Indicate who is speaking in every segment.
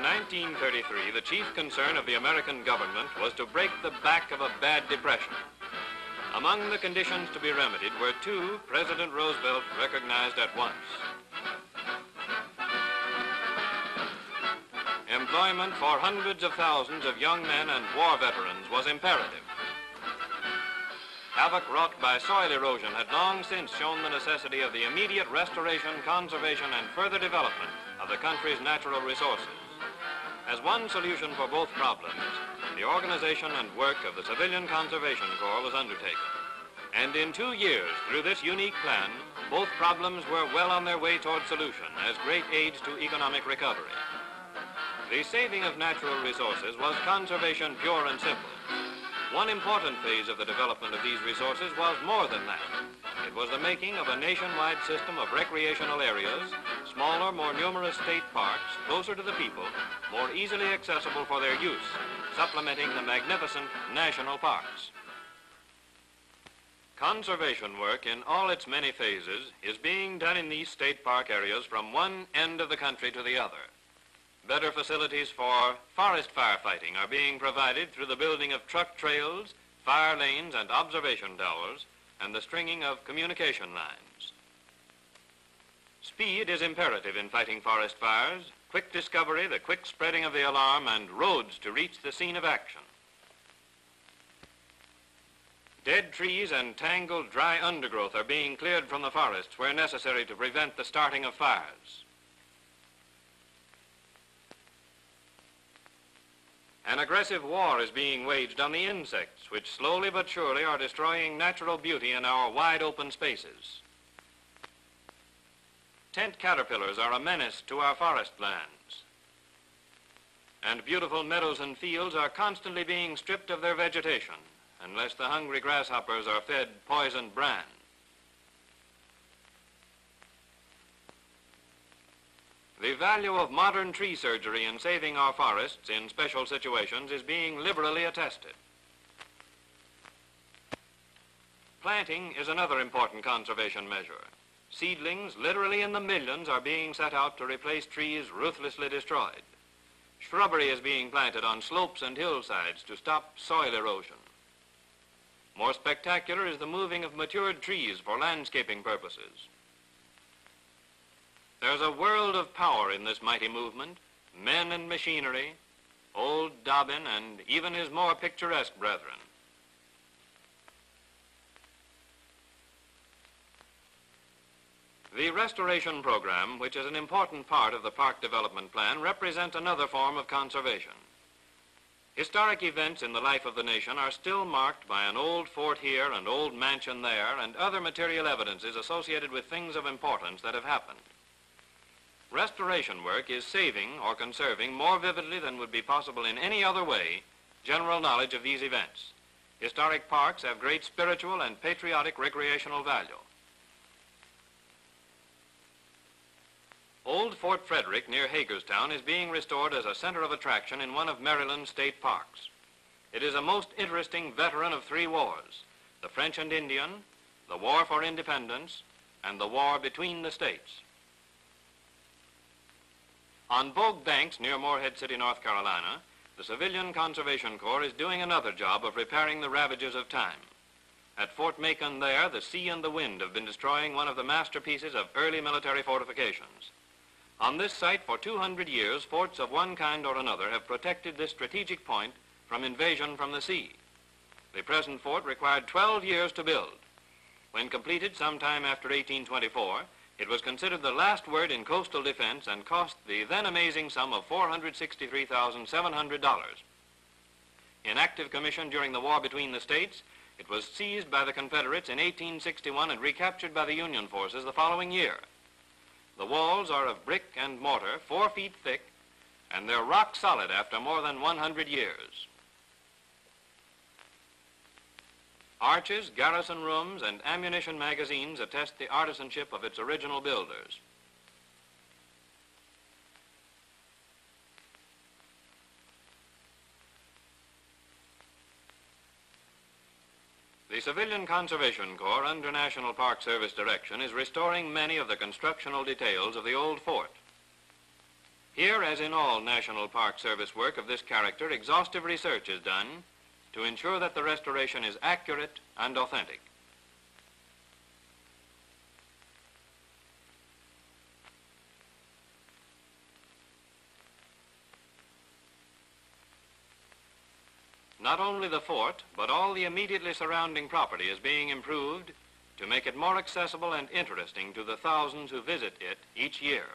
Speaker 1: 1933, the chief concern of the American government was to break the back of a bad depression. Among the conditions to be remedied were two President Roosevelt recognized at once. Employment for hundreds of thousands of young men and war veterans was imperative. Havoc wrought by soil erosion had long since shown the necessity of the immediate restoration, conservation, and further development of the country's natural resources. As one solution for both problems, the organization and work of the Civilian Conservation Corps was undertaken. And in 2 years, through this unique plan, both problems were well on their way toward solution as great aids to economic recovery. The saving of natural resources was conservation pure and simple. One important phase of the development of these resources was more than that. It was the making of a nationwide system of recreational areas, smaller, more numerous state parks, closer to the people, more easily accessible for their use, supplementing the magnificent national parks. Conservation work in all its many phases is being done in these state park areas from one end of the country to the other. Better facilities for forest firefighting are being provided through the building of truck trails, fire lanes, and observation towers, and the stringing of communication lines. Speed is imperative in fighting forest fires, quick discovery, the quick spreading of the alarm, and roads to reach the scene of action. Dead trees and tangled dry undergrowth are being cleared from the forests where necessary to prevent the starting of fires. An aggressive war is being waged on the insects, which slowly but surely are destroying natural beauty in our wide open spaces. Tent caterpillars are a menace to our forest lands. And beautiful meadows and fields are constantly being stripped of their vegetation, unless the hungry grasshoppers are fed poisoned bran. The value of modern tree surgery in saving our forests in special situations is being liberally attested. Planting is another important conservation measure. Seedlings, literally in the millions, are being set out to replace trees ruthlessly destroyed. Shrubbery is being planted on slopes and hillsides to stop soil erosion. More spectacular is the moving of matured trees for landscaping purposes. There's a world of power in this mighty movement, men and machinery, old Dobbin, and even his more picturesque brethren. The restoration program, which is an important part of the park development plan, represents another form of conservation. Historic events in the life of the nation are still marked by an old fort here, an old mansion there, and other material evidences associated with things of importance that have happened. Restoration work is saving or conserving more vividly than would be possible in any other way general knowledge of these events. Historic parks have great spiritual and patriotic recreational value. Old Fort Frederick near Hagerstown is being restored as a center of attraction in one of Maryland's state parks. It is a most interesting veteran of 3 wars, the French and Indian, the War for Independence, and the war between the states. On Bogue Banks near Morehead City, North Carolina, the Civilian Conservation Corps is doing another job of repairing the ravages of time. At Fort Macon there, the sea and the wind have been destroying one of the masterpieces of early military fortifications. On this site for 200 years, forts of one kind or another have protected this strategic point from invasion from the sea. The present fort required 12 years to build. When completed sometime after 1824, it was considered the last word in coastal defense and cost the then amazing sum of $463,700. In active commission during the war between the states, it was seized by the Confederates in 1861 and recaptured by the Union forces the following year. The walls are of brick and mortar, 4 feet thick, and they're rock solid after more than 100 years. Arches, garrison rooms, and ammunition magazines attest the artisanship of its original builders. The Civilian Conservation Corps, under National Park Service direction, is restoring many of the constructional details of the old fort. Here, as in all National Park Service work of this character, exhaustive research is done to ensure that the restoration is accurate and authentic. Not only the fort, but all the immediately surrounding property is being improved to make it more accessible and interesting to the thousands who visit it each year.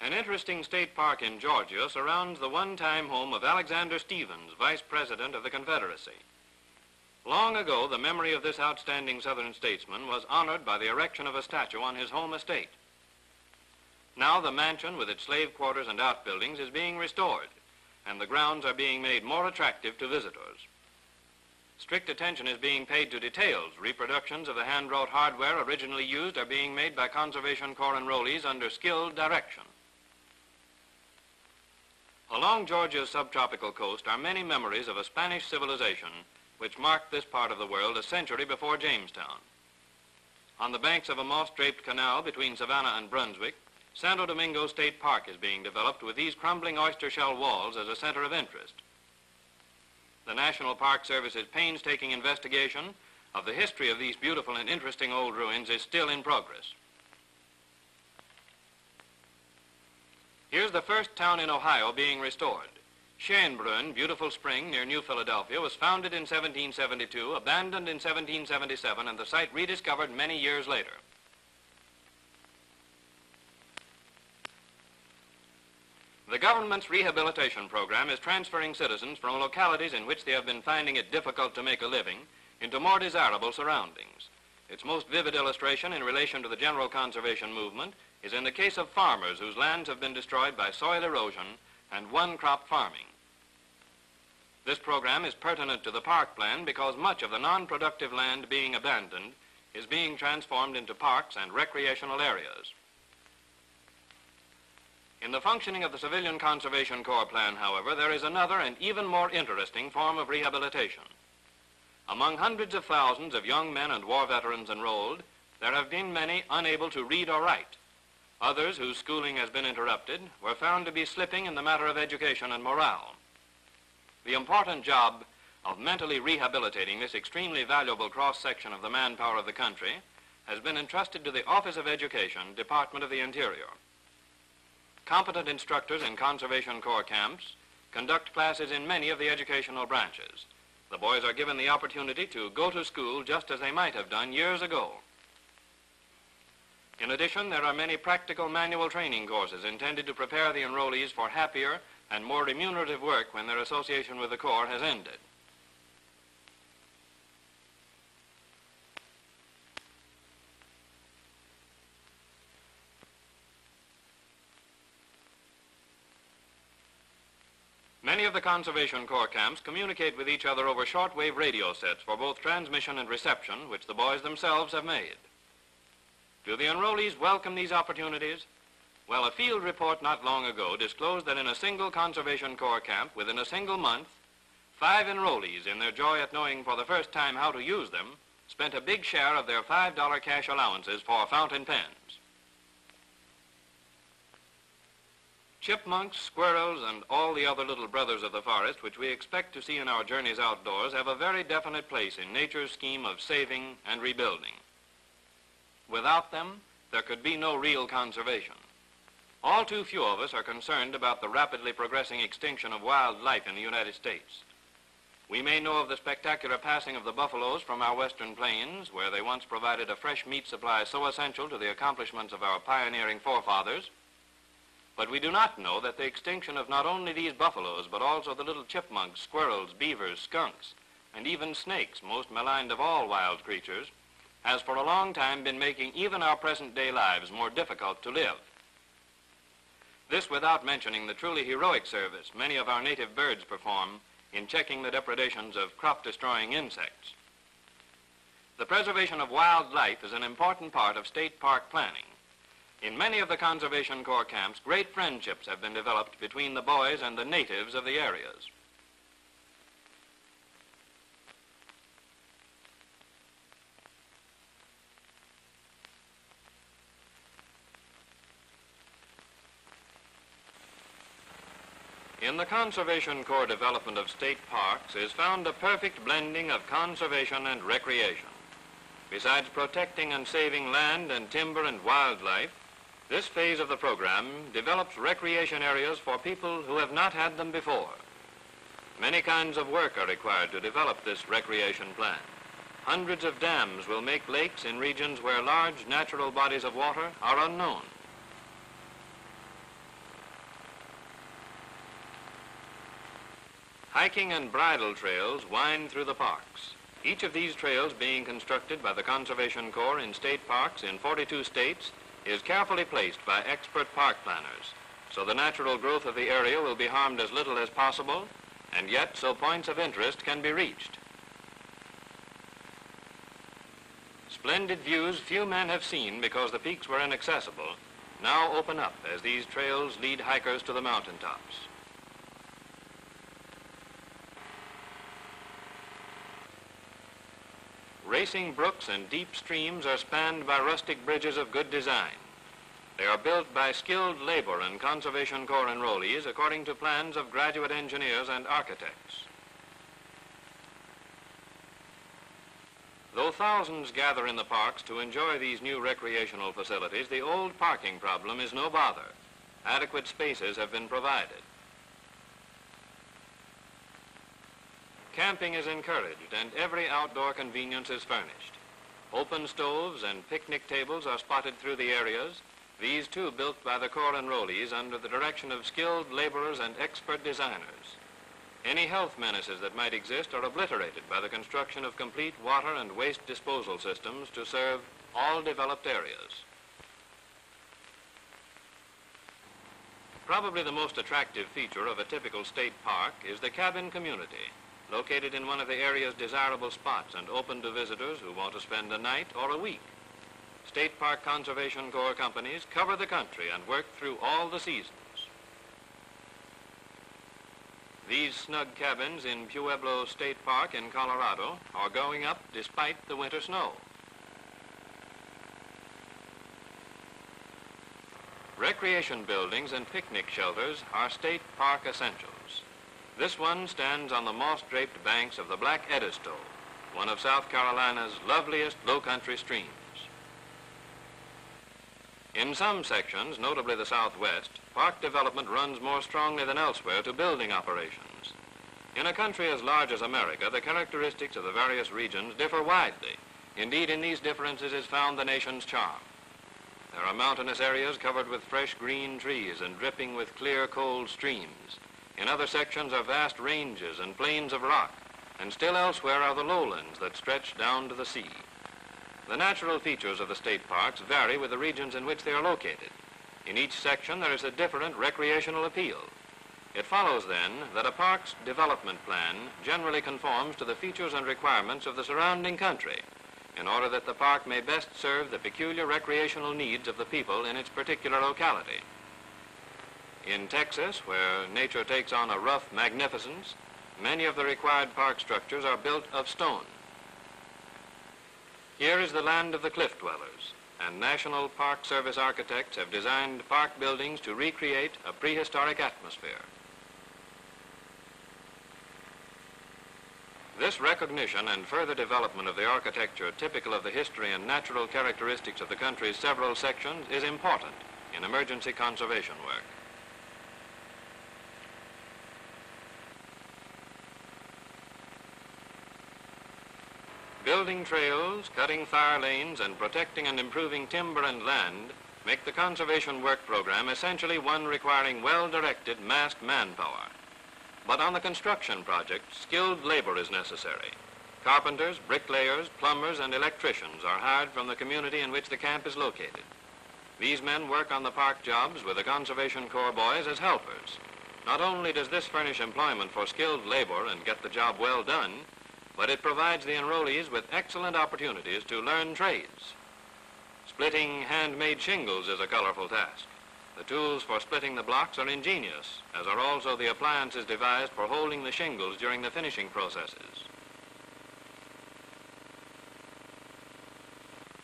Speaker 1: An interesting state park in Georgia surrounds the one-time home of Alexander Stephens, Vice President of the Confederacy. Long ago, the memory of this outstanding Southern statesman was honored by the erection of a statue on his home estate. Now the mansion with its slave quarters and outbuildings is being restored, and the grounds are being made more attractive to visitors. Strict attention is being paid to details. Reproductions of the hand-wrought hardware originally used are being made by Conservation Corps enrollees under skilled direction. Along Georgia's subtropical coast are many memories of a Spanish civilization which marked this part of the world a century before Jamestown. On the banks of a moss-draped canal between Savannah and Brunswick, Santo Domingo State Park is being developed with these crumbling oyster shell walls as a center of interest. The National Park Service's painstaking investigation of the history of these beautiful and interesting old ruins is still in progress. Here's the first town in Ohio being restored. Schönbrunn, Beautiful Spring near New Philadelphia, was founded in 1772, abandoned in 1777, and the site rediscovered many years later. The government's rehabilitation program is transferring citizens from localities in which they have been finding it difficult to make a living into more desirable surroundings. Its most vivid illustration in relation to the general conservation movement is in the case of farmers whose lands have been destroyed by soil erosion and one-crop farming. This program is pertinent to the park plan because much of the non-productive land being abandoned is being transformed into parks and recreational areas. In the functioning of the Civilian Conservation Corps plan, however, there is another and even more interesting form of rehabilitation. Among hundreds of thousands of young men and war veterans enrolled, there have been many unable to read or write. Others whose schooling has been interrupted were found to be slipping in the matter of education and morale. The important job of mentally rehabilitating this extremely valuable cross-section of the manpower of the country has been entrusted to the Office of Education, Department of the Interior. Competent instructors in Conservation Corps camps conduct classes in many of the educational branches. The boys are given the opportunity to go to school just as they might have done years ago. In addition, there are many practical manual training courses intended to prepare the enrollees for happier and more remunerative work when their association with the Corps has ended. Many of the Conservation Corps camps communicate with each other over shortwave radio sets for both transmission and reception, which the boys themselves have made. Do the enrollees welcome these opportunities? Well, a field report not long ago disclosed that in a single Conservation Corps camp, within a single month, 5 enrollees, in their joy at knowing for the first time how to use them, spent a big share of their $5 cash allowances for fountain pens. Chipmunks, squirrels, and all the other little brothers of the forest which we expect to see in our journeys outdoors have a very definite place in nature's scheme of saving and rebuilding. Without them, there could be no real conservation. All too few of us are concerned about the rapidly progressing extinction of wildlife in the United States. We may know of the spectacular passing of the buffaloes from our western plains, where they once provided a fresh meat supply so essential to the accomplishments of our pioneering forefathers. But we do not know that the extinction of not only these buffaloes, but also the little chipmunks, squirrels, beavers, skunks, and even snakes, most maligned of all wild creatures, has for a long time been making even our present-day lives more difficult to live. This without mentioning the truly heroic service many of our native birds perform in checking the depredations of crop-destroying insects. The preservation of wildlife is an important part of state park planning. In many of the Conservation Corps camps, great friendships have been developed between the boys and the natives of the areas. In the Conservation Corps development of state parks is found a perfect blending of conservation and recreation. Besides protecting and saving land and timber and wildlife, this phase of the program develops recreation areas for people who have not had them before. Many kinds of work are required to develop this recreation plan. Hundreds of dams will make lakes in regions where large natural bodies of water are unknown. Hiking and bridle trails wind through the parks. Each of these trails being constructed by the Conservation Corps in state parks in 42 states is carefully placed by expert park planners, so the natural growth of the area will be harmed as little as possible, and yet so points of interest can be reached. Splendid views few men have seen because the peaks were inaccessible now open up as these trails lead hikers to the mountaintops. Racing brooks and deep streams are spanned by rustic bridges of good design. They are built by skilled labor and Conservation Corps enrollees according to plans of graduate engineers and architects. Though thousands gather in the parks to enjoy these new recreational facilities, the old parking problem is no bother. Adequate spaces have been provided. Camping is encouraged and every outdoor convenience is furnished. Open stoves and picnic tables are spotted through the areas, these too built by the Corps enrollees under the direction of skilled laborers and expert designers. Any health menaces that might exist are obliterated by the construction of complete water and waste disposal systems to serve all developed areas. Probably the most attractive feature of a typical state park is the cabin community, located in one of the area's desirable spots and open to visitors who want to spend a night or a week. State Park Conservation Corps companies cover the country and work through all the seasons. These snug cabins in Pueblo State Park in Colorado are going up despite the winter snow. Recreation buildings and picnic shelters are state park essentials. This one stands on the moss-draped banks of the Black Edista, one of South Carolina's loveliest low-country streams. In some sections, notably the Southwest, park development runs more strongly than elsewhere to building operations. In a country as large as America, the characteristics of the various regions differ widely. Indeed, in these differences is found the nation's charm. There are mountainous areas covered with fresh green trees and dripping with clear, cold streams. In other sections are vast ranges and plains of rock, and still elsewhere are the lowlands that stretch down to the sea. The natural features of the state parks vary with the regions in which they are located. In each section there is a different recreational appeal. It follows then that a park's development plan generally conforms to the features and requirements of the surrounding country in order that the park may best serve the peculiar recreational needs of the people in its particular locality. In Texas, where nature takes on a rough magnificence, many of the required park structures are built of stone. Here is the land of the cliff dwellers, and National Park Service architects have designed park buildings to recreate a prehistoric atmosphere. This recognition and further development of the architecture typical of the history and natural characteristics of the country's several sections is important in emergency conservation work. Building trails, cutting fire lanes, and protecting and improving timber and land make the conservation work program essentially one requiring well-directed massed manpower. But on the construction project, skilled labor is necessary. Carpenters, bricklayers, plumbers, and electricians are hired from the community in which the camp is located. These men work on the park jobs with the Conservation Corps boys as helpers. Not only does this furnish employment for skilled labor and get the job well done, but it provides the enrollees with excellent opportunities to learn trades. Splitting handmade shingles is a colorful task. The tools for splitting the blocks are ingenious, as are also the appliances devised for holding the shingles during the finishing processes.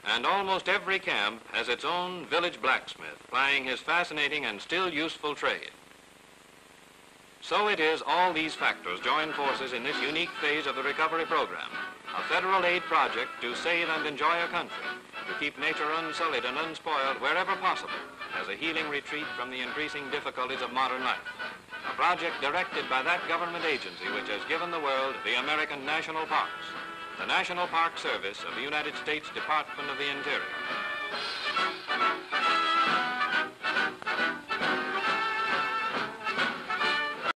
Speaker 1: And almost every camp has its own village blacksmith plying his fascinating and still useful trade. So it is all these factors join forces in this unique phase of the recovery program, a federal aid project to save and enjoy a country, to keep nature unsullied and unspoiled wherever possible as a healing retreat from the increasing difficulties of modern life. A project directed by that government agency which has given the world the American National Parks, the National Park Service of the United States Department of the Interior.